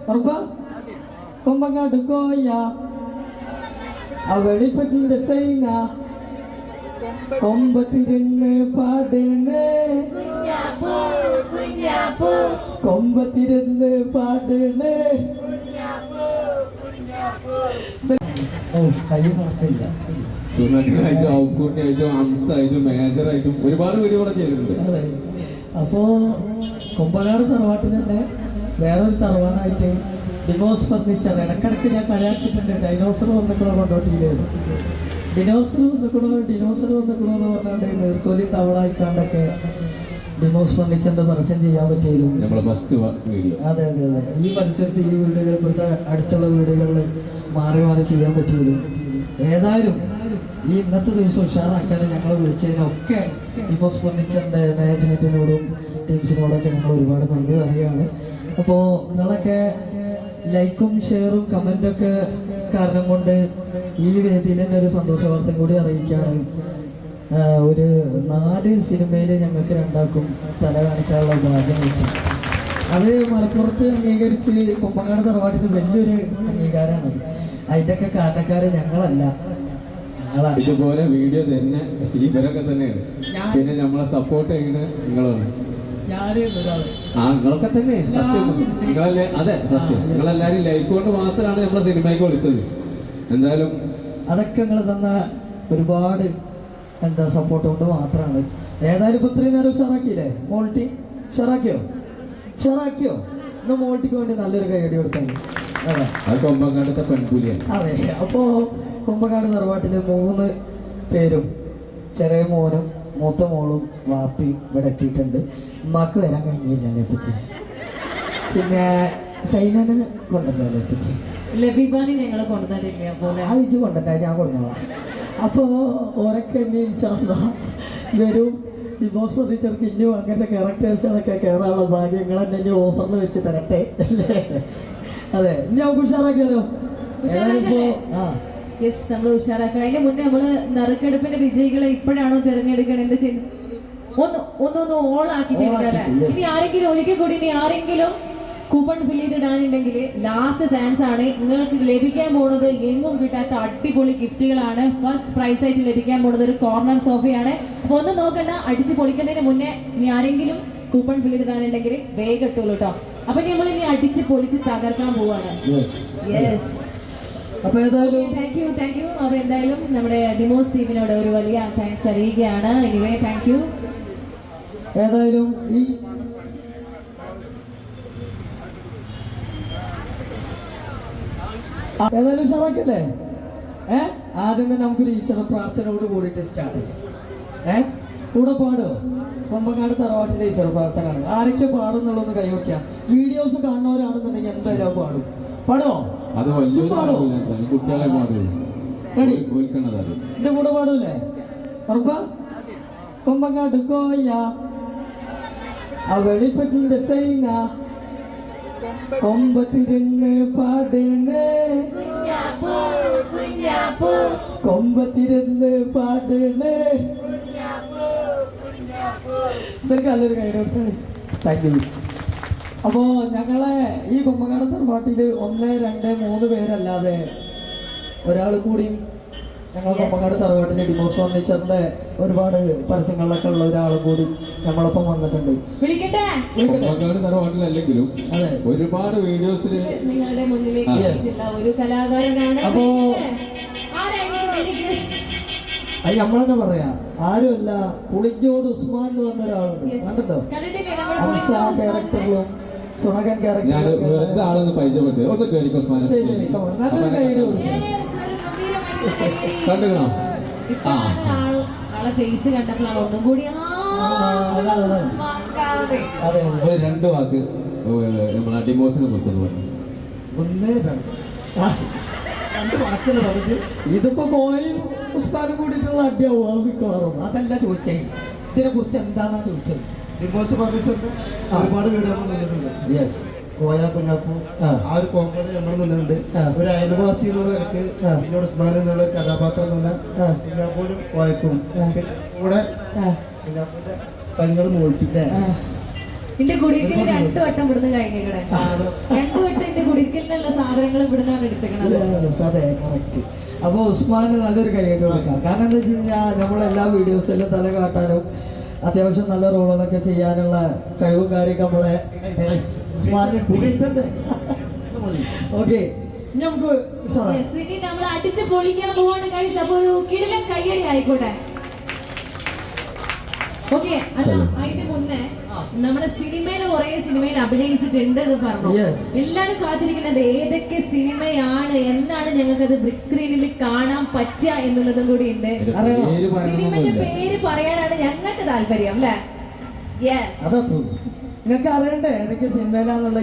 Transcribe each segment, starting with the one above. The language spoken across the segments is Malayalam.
ഉറപ്പാ? കൊമ്പങ്ങാട് കോയ അവളിപ്പച്ചിന്റെ സൈന കൊമ്പത്തിരുന്ന് പാടണേ കൊമ്പത്തിരുന്ന് പാടണേ. കൈ മാത്രമില്ല. സുനന്ദനായിട്ടും ഔട്ട്പുട്ടായിട്ടും ഹംസായിട്ടും മേജറായിട്ടും ഒരുപാട് വീഡിയോകളൊക്കെ ചെയ്തിട്ടുണ്ട്. അതെ. അപ്പോ കൊമ്പനാട് തറവാട്ടിൽ തന്നെ വേറൊരു തറവാടായിട്ട് ഡിവോഴ്സ് ഫർണിച്ചർ ഇടക്കിടക്ക് ഞാൻ കളിയാക്കിയിട്ടുണ്ട്. ഡൈനോസർ വന്നിക്കണോ കൊണ്ടോട്ടിയിലേത് ഡിനോസർ വന്നിക്കണോ എന്ന് പറഞ്ഞാണ്ട് നീർക്കോലി തവളായിക്കാണ്ടൊക്കെ ഡിവോഴ്സ് ഫർണിച്ചറിന്റെ പരസ്യം ചെയ്യാൻ പറ്റിയാലും അതെ അതെ അതെ ഈ പരിസരത്ത് ഈ വീടുകൾ ഇവിടുത്തെ അടുത്തുള്ള വീടുകളിൽ മാറി മാറി ചെയ്യാൻ പറ്റിയാലും ഏതായാലും ഈ ഇന്നത്തെ ദിവസം ഉഷാറാക്കാൻ ഞങ്ങൾ വിളിച്ചതിനൊക്കെ ഡിവോഴ്സ് ഫർണിച്ചറിന്റെ മാനേജ്മെന്റിനോടും ടീംസിനോടൊക്കെ ഞങ്ങൾ ഒരുപാട് നന്ദി പറയുകയാണ്. അപ്പോൾ നിങ്ങളൊക്കെ ലൈക്കും ഷെയറും കമൻറ്റൊക്കെ കാരണം കൊണ്ട് ഈ വേദിയിൽ തന്നെ ഒരു സന്തോഷ വാർത്ത കൂടി അറിയിക്കുകയാണ്. ഒരു 4 സിനിമയിൽ ഞങ്ങൾക്ക് രണ്ടാക്കും തല കാണിക്കാനുള്ള ഭാഗ്യം കിട്ടി. അത് മലപ്പുറത്ത് അംഗീകരിച്ച് കൊമ്പങ്ങാട് തറവാട്ടിന് വലിയൊരു അംഗീകാരമാണ്. അതിൻ്റെയൊക്കെ കാരണക്കാര് ഞങ്ങളല്ല, ഞങ്ങളാണ്. ഇതുപോലെ വീഡിയോ തന്നെ ഇവരൊക്കെ തന്നെയാണ്. പിന്നെ നമ്മളെ സപ്പോർട്ട് ചെയ്യുന്നത് നിങ്ങളാണ്. നിങ്ങളൊക്കെ തന്നെ നിങ്ങളല്ലേ? അതെ, സത്യം. നിങ്ങളെല്ലാരും ലൈക്ക് കൊണ്ട് മാത്രമാണ് നമ്മളെ സിനിമയ്ക്ക് വിളിച്ചത്. എന്തായാലും അതൊക്കെ നിങ്ങൾ തന്ന ഒരുപാട് സപ്പോർട്ട് കൊണ്ട് മാത്രമാണ്. ഏതായാലും ഇപ്പൊ ഇത്രയും നേരം ഉഷാറാക്കിയില്ലേ? മോൾട്ടി ഉഷാറാക്കിയോ? ഇന്ന് മോൾട്ടിക്ക് വേണ്ടി നല്ലൊരു കൈയടി കൊടുക്കാൻ. അത് കൊമ്പങ്ങാടത്തെ പെൺപുലിയാണ്. അതെ. അപ്പോ കൊമ്പങ്ങാട് തറവാട്ടിലെ 3 പേരും ചെറിയ മോനും മൂത്ത മോളും വാപ്പി ഇവിടെ എത്തിയിട്ടുണ്ട്. ഉമ്മാക്ക് വരാൻ കഴിഞ്ഞില്ല പറ്റി. പിന്നെ സൈനന് കൊണ്ടുവന്നല്ലേ പറ്റി. ലബീബാനി ഞങ്ങളെ കൊണ്ടുവന്നിട്ടില്ല പോലെ ആ ഇജ് കൊണ്ടുവന്ന ഞാൻ കൊണ്ടുവന്നോളാം. അപ്പോൾ ഓരൊക്കെ എന്നെ വരും. ഡിവോഴ്സ് ഫർണിച്ചർക്ക് ഇനിയും അങ്ങനത്തെ ക്യാരക്ടേഴ്സുകളൊക്കെ കയറാനുള്ള ഭാഗ്യങ്ങൾ എന്നെ ഓഫറിൽ വെച്ച് തരട്ടെ. അതെ, ഞാൻ ഉഷാറാക്കിയാലോ? യെസ്, നമ്മൾ ഉഷാറാക്കണം. അതിന് മുന്നേ നമ്മള് നറുക്കെടുപ്പിന്റെ വിജയികളെ ഇപ്പോഴാണോ തിരഞ്ഞെടുക്കണം? എന്താ ചെയ്യുന്നത്? ഒന്ന് ഓൾ ആക്കിയിട്ട് ഇനി ആരെങ്കിലും ഒരിക്കൽ കൂടി ഇനി ആരെങ്കിലും കൂപ്പൺ ഫിൽ ചെയ്തിടാനുണ്ടെങ്കിൽ ലാസ്റ്റ് ചാൻസ് ആണ്. നിങ്ങൾക്ക് ലഭിക്കാൻ പോകുന്നത് എങ്ങും കിട്ടാത്ത അടിപൊളി ഗിഫ്റ്റുകളാണ്. ഫസ്റ്റ് പ്രൈസ് ആയിട്ട് ലഭിക്കാൻ പോകുന്നത് ഒരു കോർണർ സോഫയാണ്. അപ്പൊ ഒന്നും നോക്കണ്ട, അടിച്ച് പൊളിക്കുന്നതിന് മുന്നേ ഇനി ആരെങ്കിലും കൂപ്പൺ ഫിൽ ചെയ്തിടാനുണ്ടെങ്കിൽ വേഗം ഇട്ടുള്ളൂ കേട്ടോ. അപ്പൊ നമ്മൾ ഇനി അടിച്ച് പൊളിച്ച് തകർക്കാൻ പോവാണ്. യെസ്, അപ്പൊ ഏതായാലും താങ്ക് യു. അപ്പൊ എന്തായാലും നമ്മുടെ ഡിമോസ് ടീമിനോട് ഒരു വലിയ താങ്ക്സ് അറിയിക്കുകയാണ്. Anyway thank you. ഏതായാലും ഉഷാറാക്കല്ലേ? ആദ്യം തന്നെ നമുക്കൊരു ഈശ്വര പ്രാർത്ഥനയോട് കൂടിയിട്ട് സ്റ്റാർട്ട് ചെയ്യാം. കൂടെ പാടോ? കൊമ്പങ്ങാട് തറവാട്ടിലെ ഈശ്വര പ്രാർത്ഥനയാണ്. ആരൊക്കെ പാടും എന്നുള്ളതൊന്ന് കൈവയ്ക്കാം. വീഡിയോസ് കാണുന്നവരാണെന്നുണ്ടെങ്കിൽ എന്തായാലും പാടും. പാടോ? എന്റെ കൂടെ പാടൂലേ? ഉറപ്പാ? കൊമ്പങ്ങാട് കോയ അവളിപ്പച്ചിന്റെ സൈന കൊമ്പത്തിരുന്ന് പാടണേ കൊമ്പത്തിരുന്ന് പാടണേ. ഇതൊക്കെ നല്ലൊരു കൈ. Thank you. അപ്പോ ഞങ്ങളെ ഈ കൊമ്പങ്ങാട് തറവാട്ടില് 1, 2, 3 പേരല്ലാതെ ഒരാൾ കൂടി ഞങ്ങൾ കൊമ്പങ്ങാട് തറവാട്ടിലെ ഡിവോഴ്സ് ഫർണിച്ചറിന്റെ ഒരുപാട് പരസ്യങ്ങളിലൊക്കെ ഉള്ള ഒരാൾ കൂടി നമ്മളൊപ്പം വന്നിട്ടുണ്ട്. വിളിക്കട്ടെ? തറവാട്ടിലല്ലെങ്കിലും ഒരുപാട് വീഡിയോസിൽ നിങ്ങളുടെ മുന്നിലേക്ക് ഒരു കലാകാരനാണ്. അപ്പോ അത് നമ്മളെന്നെ പറയാ, ആരുമല്ല, പുളിഞ്ചോട് ഉസ്മാൻ എന്ന് പറഞ്ഞ ഒരാളുണ്ട്. കണ്ടോ? ക്യാരക്ടറിലും സുണകൻ ക്യാരക്ടറിലും പരിചയപ്പെട്ടത് ആളെ ഫേസ് കണ്ടപ്പോഴാണ് ഒന്നും കൂടി 2 വാക്ക് നമ്മളെ ഡിവോഴ്സിനെ കുറിച്ചൊന്ന് പറഞ്ഞു. 2 വാക്കിന് പറഞ്ഞ് ഇതിപ്പോ ബോയും ഉസ്മാനും കൂടിയിട്ടുള്ള അടിയാവും. അത് മിക്കവാറും അതല്ല ചോദിച്ചേ. ഇതിനെ കുറിച്ച് എന്താണോ ചോദിച്ചത്? ഡിവോഴ്സ് ഫർണിച്ചറിന്റെ ഒരുപാട് വീട് നമ്മൾ നിന്നിട്ടുണ്ട്. യെസ്, കോയ കുഞ്ഞാപ്പു ആ ഒരു കോമ്പൗണ്ട് നമ്മൾ നിന്നിട്ടുണ്ട്. ഒരു അയൽവാസി എന്നുള്ള നിലക്ക് പിന്നോട് ഉസ്മാൻ എന്നുള്ള കഥാപാത്രം തന്നെ കുഞ്ഞാപ്പൂരും കോയക്കും കൂടെ കുഞ്ഞാപ്പൂന്റെ പെങ്ങളും മോൾട്ടിന്റെ എന്റെ കുടിയിരിക്കൽ 2 വട്ടം ഇവിടുന്ന് കഴിഞ്ഞേ. 2 വട്ടം എന്റെ കുടി സാധനങ്ങൾ ഇവിടുന്നാണ് എടുത്തേക്കണത്. അതെ കറക്റ്റ്. അപ്പൊ ഉസ്മാന് നല്ലൊരു കൈയ്യടി കൊടുക്കാം. കാരണം എന്താ വെച്ച് കഴിഞ്ഞാൽ നമ്മളെല്ലാ വീഡിയോസിലും തല കാട്ടാനും അത്യാവശ്യം നല്ല റോളുകളൊക്കെ ചെയ്യാനുള്ള കഴിവും കാര്യമൊക്കെ നമ്മളെ ഉസ്മാനെ കൊടുത്തിട്ടുണ്ട്. ഓക്കെ നമുക്ക് Yes, ഇനി നമ്മൾ അടിച്ച് പൊളിക്കാൻ പോവാണ് ഗൈസ്. അപ്പൊ ഒരു കിടിലൻ കയ്യടി ആയിക്കോട്ടെ. ഓക്കെ, അല്ല അതിന് മുന്നേ നമ്മുടെ സിനിമയിൽ കുറെ സിനിമയിൽ അഭിനയിച്ചിട്ടുണ്ട് എന്ന് പറഞ്ഞു. Yes. എല്ലാരും കാത്തിരിക്കുന്നത് ഏതൊക്കെ സിനിമയാണ്, എന്നാണ് ഞങ്ങൾക്ക് അത് ബിഗ് സ്ക്രീനിൽ കാണാൻ പറ്റുക എന്നുള്ളതും കൂടി ഉണ്ട്. സിനിമയുടെ പേര് പറയാനാണ് ഞങ്ങൾക്ക് താല്പര്യം അല്ലേ? യെസ്, അതാ നിങ്ങൾക്ക് അറിയണ്ടേ ഏതൊക്കെ സിനിമയിലാന്നുള്ള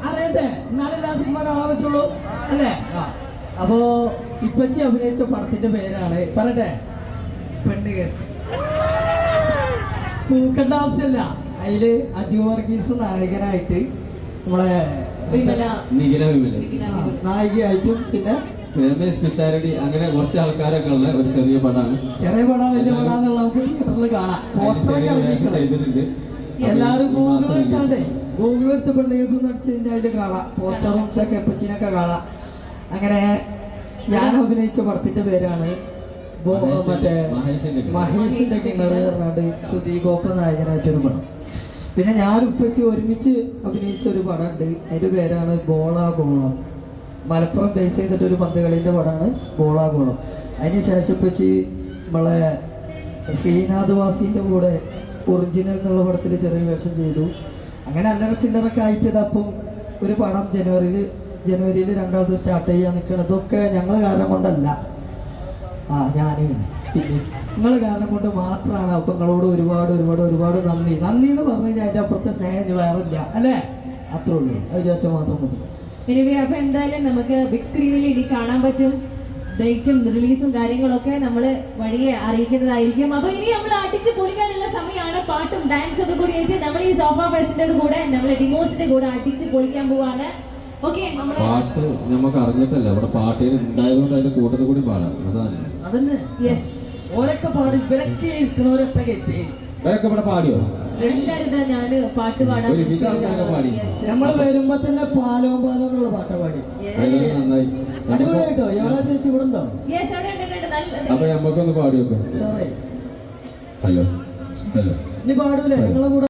അറിയണ്ടേ, എന്നാലല്ല സിനിമ കാണാൻ പറ്റുള്ളൂ അല്ലേ? അപ്പോ ഇപ്പച്ചി അഭിനയിച്ച പടത്തിന്റെ പേരാണ് പറയട്ടെ, പെണ്ണ് കേസ്. നോക്കേണ്ട ആവശ്യമില്ല. അതില് അജു വർഗീസ് നായകനായിട്ട് നമ്മളെ നിഖില വിമല നായികയായിട്ടും പിന്നെ രമേശ് പിഷാരടി, അങ്ങനെ കുറച്ച് ആൾക്കാരൊക്കെ ഉള്ള ഒരു ചെറിയ പടമാണ്. ചെറിയ പടം വലിയ പടാന്നുള്ള നമുക്ക് തിയേറ്ററിൽ കാണാം. ചെയ്തിട്ടുണ്ട്. എല്ലാരും ഗൂഗിൾ എടുത്ത് പെണ്ണ് കേസ് അടിച്ച് കഴിഞ്ഞാൽ അതിൽ കാണാം. പോസ്റ്ററും എപ്പച്ചിനൊക്കെ കാണാം. അങ്ങനെ ഞാൻ അഭിനയിച്ച പടത്തിന്റെ പേരാണ് മറ്റേ മഹേഷിന്റെ കിണറ് പറഞ്ഞാണ്ട് സുദീപൊക്കെ നായകനായിട്ടൊരു പടം. പിന്നെ ഞാൻ ഉപ്പച്ചി ഒരുമിച്ച് അഭിനയിച്ച ഒരു പടമുണ്ട്. അതിന്റെ പേരാണ് ഗോളാഗോളം. മലപ്പുറം ബേസ് ചെയ്തിട്ടൊരു പന്ത് കളിന്റെ പടമാണ് ഗോളാഗോളം. അതിന് ശേഷം ഉപ്പച്ചി നമ്മളെ ശ്രീനാഥ് വാസിന്റെ കൂടെ ഒറിജിനൽ എന്നുള്ള പടത്തിൽ ചെറിയ വേഷം ചെയ്തു. അങ്ങനെ അല്ലറ ചില്ലറൊക്കെ ആയിട്ട് അപ്പം ഒരു പടം ജനുവരിയിൽ രണ്ടാമത് സ്റ്റാർട്ട് ചെയ്യാൻ നിൽക്കുന്നതൊക്കെ ഞങ്ങൾ കാരണം കൊണ്ടല്ല. ഞാൻ പിന്നെ നിങ്ങൾ കാരണം കൊണ്ട് മാത്രമാണ്. അപ്പം നിങ്ങളോട് ഒരുപാട് ഒരുപാട് ഒരുപാട് നന്ദി എന്ന് പറഞ്ഞു കഴിഞ്ഞാൽ അതിൻ്റെ അപ്പുറത്തെ സ്നേഹം വേറില്ല അല്ലേ? അത്രേ ഉള്ളൂ. അത് വിചാരിച്ചാൽ മാത്രം മതി. എനിവേ, അപ്പൊ എന്തായാലും നമുക്ക് ബിഗ് സ്ക്രീനിൽ ഇനി കാണാൻ പറ്റും. ഡേറ്റും റിലീസും കാര്യങ്ങളൊക്കെ നമ്മൾ വഴിയെ അറിയിക്കുന്നതായിരിക്കും. അപ്പൊ ഇനി നമ്മൾ അടിച്ച് പൊളിക്കാനുള്ള സമയമാണ്. പാട്ടും ഡാൻസും ഒക്കെ കൂടി ആയിട്ട് നമ്മൾ ഈ സോഫ ഫെസ്റ്റിന്റെ കൂടെ നമ്മൾ ഡിമോസിന്റെ കൂടെ അടിച്ച് പൊളിക്കാൻ പോവാണ്. ഓക്കെ, പാട്ട് നമുക്ക് അറിഞ്ഞിട്ടല്ല, ഇവിടെ പാട്ടിൽ ഉണ്ടായതുകൊണ്ട് അതിന്റെ കൂട്ടത്തിൽ കൂടി പാടാം. അതാണ് അതന്നെ. യെസ്, ഓരൊക്കെ പാടി ഇവരൊക്കെ ഇരിക്കണവരൊക്കെ എത്തി. ഇവരൊക്കെ ഇവിടെ പാടിയോ? എല്ലാരും ഇതാ ഞാന് പാട്ട് പാടാൻ ഒരു വിധ ആൾക്കാരൊക്കെ പാടി. നമ്മൾ വരുമ്പോ തന്നെ പാലോ എന്നുള്ള പാട്ട പാടി. നന്നായി. അടിപൊളിയായിട്ടോ. എവിടെ ചേച്ചി ഇവിടെ ഉണ്ടോ? യെസ്, അവിടെ നല്ല അപ്പൊ നമ്മക്കൊന്ന് പാടി വെക്കാം. സോറി, ഹലോ ഹലോ ഇനി പാടൂലേ നിങ്ങളെ കൂടെ?